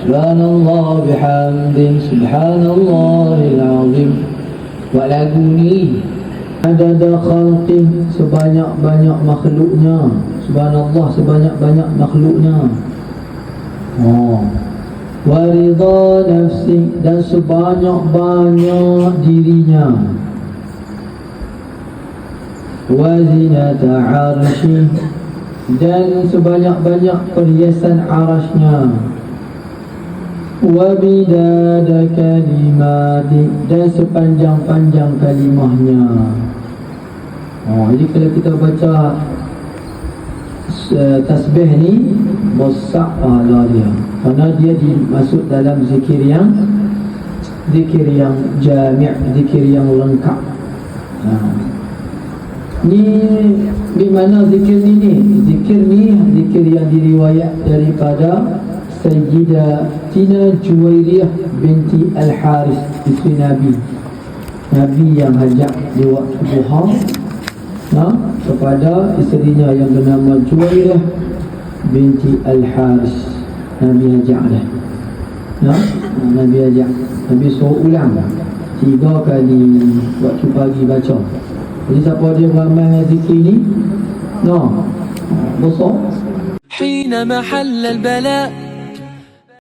Subhanallah bihamdih, subhanallahil azim. Buat lagu ni adada khalqih, sebanyak-banyak makhluknya. Subhanallah, sebanyak-banyak makhluknya. Wa ridha nafsi, dan sebanyak-banyak dirinya. Wa zinata arshi, dan sebanyak-banyak perhiasan arasnya. Wa bidada kalimati, dan sepanjang-panjang kalimahnya. Jadi kalau kita baca tasbih ni besar pahala dia, kerana dia dimasuk dalam zikir yang jami', zikir yang lengkap. Ni di mana zikir ni? Zikir yang diriwayat daripada Sayyidatina Juwairiyah binti Al-Haris, isteri Nabi yang hajat di waktu duha kepada isterinya yang bernama Juwairiyah binti Al-Haris. Nabi hajat dia. Nabi hajat. Nabi suruh ulang 3 kali waktu pagi baca. Jadi siapa dia beramal zikir ni? Besar. حين محل البلاء